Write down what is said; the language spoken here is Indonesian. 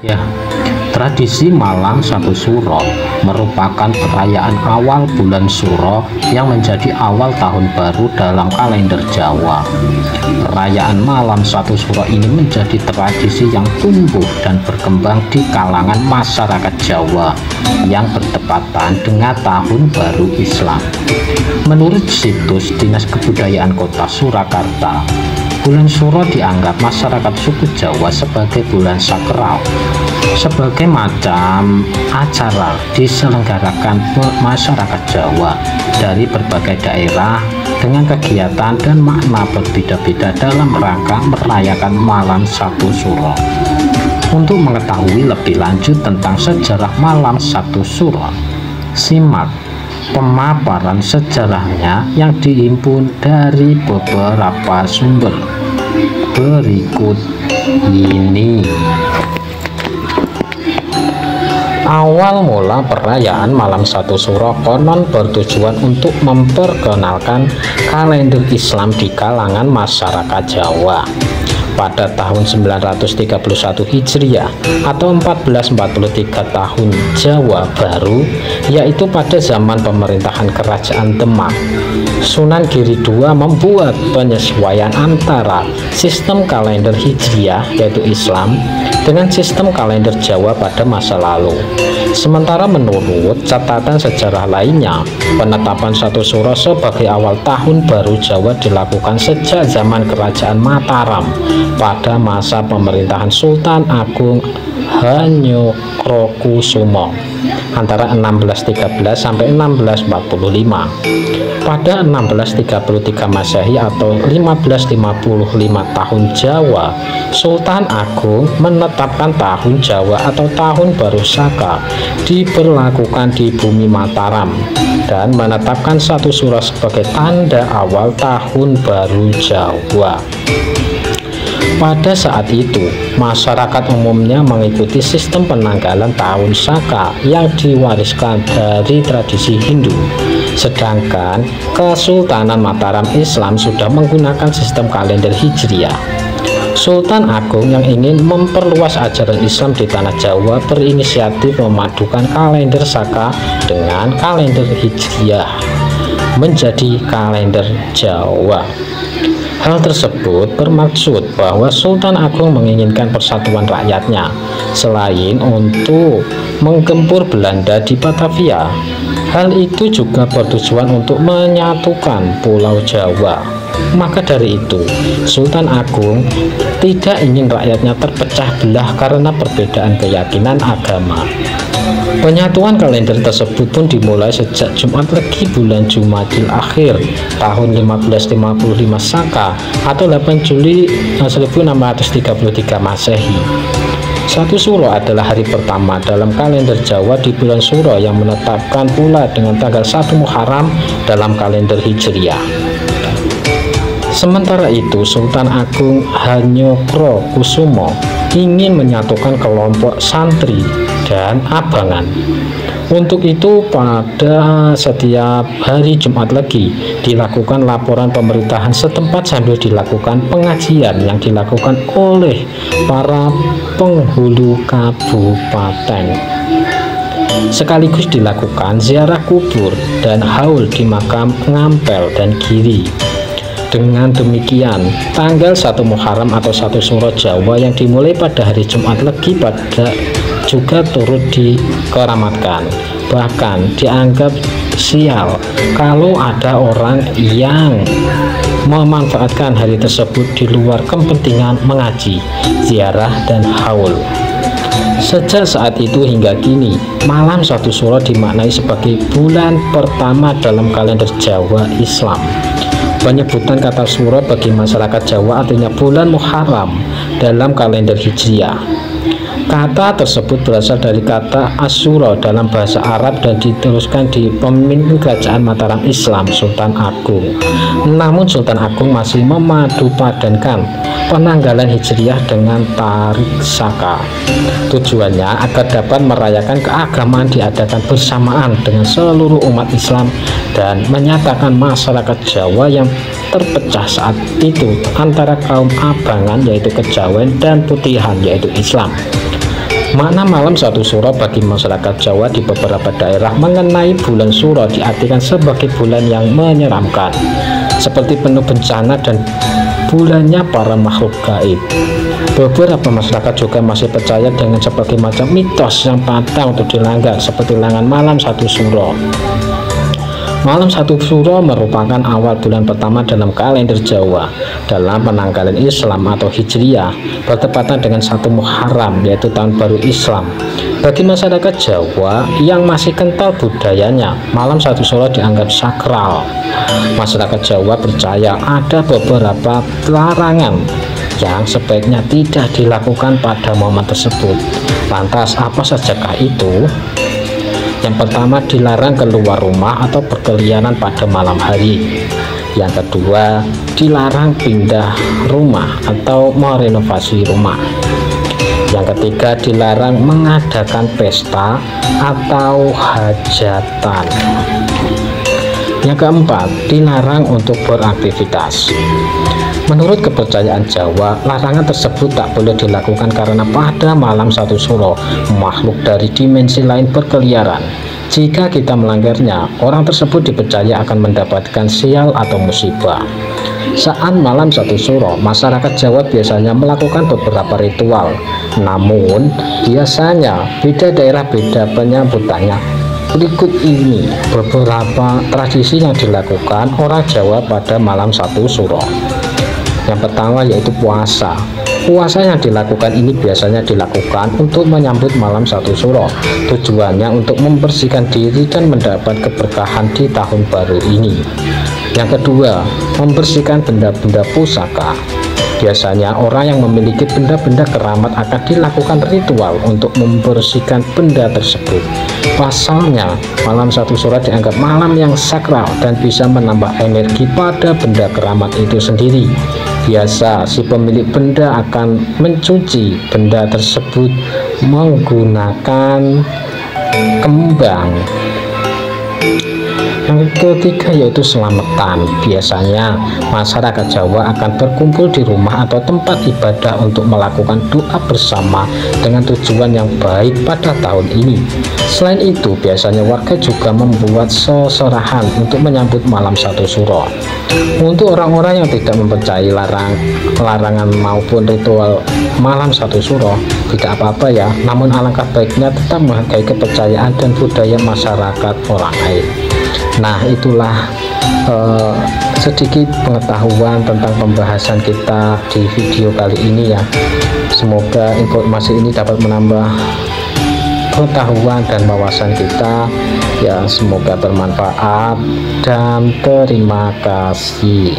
Ya, tradisi malam 1 Syuro merupakan perayaan awal bulan Syuro yang menjadi awal tahun baru dalam kalender Jawa. Perayaan malam 1 Syuro ini menjadi tradisi yang tumbuh dan berkembang di kalangan masyarakat Jawa yang bertepatan dengan tahun baru Islam. Menurut situs Dinas Kebudayaan Kota Surakarta, bulan Syuro dianggap masyarakat suku Jawa sebagai bulan sakral. Sebagai macam acara diselenggarakan masyarakat Jawa dari berbagai daerah dengan kegiatan dan makna berbeda-beda dalam rangka merayakan malam 1 Syuro. Untuk mengetahui lebih lanjut tentang sejarah malam 1 Syuro, simak pemaparan sejarahnya yang dihimpun dari beberapa sumber berikut ini. Awal mula perayaan malam 1 Syuro konon bertujuan untuk memperkenalkan kalender Islam di kalangan masyarakat Jawa. Pada tahun 931 Hijriah atau 1443 tahun Jawa Baru, yaitu pada zaman pemerintahan Kerajaan Demak, Sunan Giri II membuat penyesuaian antara sistem kalender Hijriah yaitu Islam dengan sistem kalender Jawa pada masa lalu. Sementara menurut catatan sejarah lainnya, penetapan 1 Syuro sebagai awal tahun baru Jawa dilakukan sejak zaman Kerajaan Mataram pada masa pemerintahan Sultan Agung Hanyokrokusumo antara 1613 sampai 1645. Pada 1633 Masehi atau 1555 tahun Jawa, Sultan Agung menetapkan tahun Jawa atau tahun baru Saka diberlakukan di bumi Mataram dan menetapkan 1 Syuro sebagai tanda awal tahun baru Jawa. Pada saat itu, masyarakat umumnya mengikuti sistem penanggalan tahun Saka yang diwariskan dari tradisi Hindu. Sedangkan Kesultanan Mataram Islam sudah menggunakan sistem kalender Hijriah. Sultan Agung yang ingin memperluas ajaran Islam di tanah Jawa berinisiatif memadukan kalender Saka dengan kalender Hijriah menjadi kalender Jawa. Hal tersebut bermaksud bahwa Sultan Agung menginginkan persatuan rakyatnya, selain untuk menggempur Belanda di Batavia. Hal itu juga bertujuan untuk menyatukan Pulau Jawa. Maka dari itu, Sultan Agung tidak ingin rakyatnya terpecah belah karena perbedaan keyakinan agama. Penyatuan kalender tersebut pun dimulai sejak Jumat Legi bulan Jumadil Akhir tahun 1555 Saka atau 8 Juli 1633 Masehi. 1 Syuro adalah hari pertama dalam kalender Jawa di bulan Syuro yang menetapkan pula dengan tanggal 1 Muharram dalam kalender Hijriah. Sementara itu, Sultan Agung Hanyokrokusumo ingin menyatukan kelompok santri dan abangan. Untuk itu, pada setiap hari Jumat Legi dilakukan laporan pemerintahan setempat sambil dilakukan pengajian yang dilakukan oleh para penghulu kabupaten. Sekaligus dilakukan ziarah kubur dan haul di makam Ngampel dan Giri. Dengan demikian, tanggal 1 Muharram atau 1 Syuro Jawa yang dimulai pada hari Jumat Legi pada juga turut dikeramatkan. Bahkan dianggap sial kalau ada orang yang memanfaatkan hari tersebut di luar kepentingan mengaji, ziarah, dan haul. Sejak saat itu hingga kini, malam 1 Syuro dimaknai sebagai bulan pertama dalam kalender Jawa Islam. Penyebutan kata Syuro bagi masyarakat Jawa artinya bulan Muharram dalam kalender Hijriah. Kata tersebut berasal dari kata Asyura dalam bahasa Arab dan diteruskan di pemimpin kerajaan Mataram Islam, Sultan Agung. Namun Sultan Agung masih memadupadankan penanggalan Hijriah dengan Tarik Saka. Tujuannya agar dapat merayakan keagamaan diadakan bersamaan dengan seluruh umat Islam dan menyatakan masyarakat Jawa yang terpecah saat itu antara kaum Abangan yaitu Kejawen dan Putihan yaitu Islam. Makna malam 1 Suro bagi masyarakat Jawa di beberapa daerah mengenai bulan Suro diartikan sebagai bulan yang menyeramkan, seperti penuh bencana dan bulannya para makhluk gaib. Beberapa masyarakat juga masih percaya dengan berbagai macam mitos yang patah untuk dilanggar, seperti larangan malam 1 Suro. Malam 1 Suro merupakan awal bulan pertama dalam kalender Jawa dalam penanggalan Islam atau Hijriah, bertepatan dengan 1 Muharram yaitu tahun baru Islam. Bagi masyarakat Jawa yang masih kental budayanya, malam 1 Suro dianggap sakral. Masyarakat Jawa percaya ada beberapa larangan yang sebaiknya tidak dilakukan pada momen tersebut. Lantas apa sajakah itu? Yang pertama, dilarang keluar rumah atau berkeliaran pada malam hari. Yang kedua, dilarang pindah rumah atau merenovasi rumah. Yang ketiga, dilarang mengadakan pesta atau hajatan. Yang keempat, dilarang untuk beraktivitas. Menurut kepercayaan Jawa, larangan tersebut tak boleh dilakukan karena pada malam 1 Suro, makhluk dari dimensi lain berkeliaran. Jika kita melanggarnya, orang tersebut dipercaya akan mendapatkan sial atau musibah. Saat malam 1 Suro, masyarakat Jawa biasanya melakukan beberapa ritual. Namun, biasanya beda daerah beda penyambutannya. Berikut ini beberapa tradisi yang dilakukan orang Jawa pada malam 1 Suro. Yang pertama yaitu puasa. Puasa yang dilakukan ini biasanya dilakukan untuk menyambut malam 1 Suro. Tujuannya untuk membersihkan diri dan mendapat keberkahan di tahun baru ini. Yang kedua, membersihkan benda-benda pusaka. Biasanya orang yang memiliki benda-benda keramat akan dilakukan ritual untuk membersihkan benda tersebut. Pasalnya, malam 1 Suro dianggap malam yang sakral dan bisa menambah energi pada benda keramat itu sendiri. Biasa si pemilik benda akan mencuci benda tersebut menggunakan kembang. Yang ketiga yaitu selamatan. Biasanya masyarakat Jawa akan berkumpul di rumah atau tempat ibadah untuk melakukan doa bersama dengan tujuan yang baik pada tahun ini. Selain itu, biasanya warga juga membuat seserahan untuk menyambut malam 1 Suro. Untuk orang-orang yang tidak mempercayai larangan maupun ritual malam 1 Suro, tidak apa-apa ya, namun alangkah baiknya tetap menghargai kepercayaan dan budaya masyarakat orang lain. Nah, itulah sedikit pengetahuan tentang pembahasan kita di video kali ini ya. Semoga informasi ini dapat menambah pengetahuan dan wawasan kita ya, semoga bermanfaat dan terima kasih.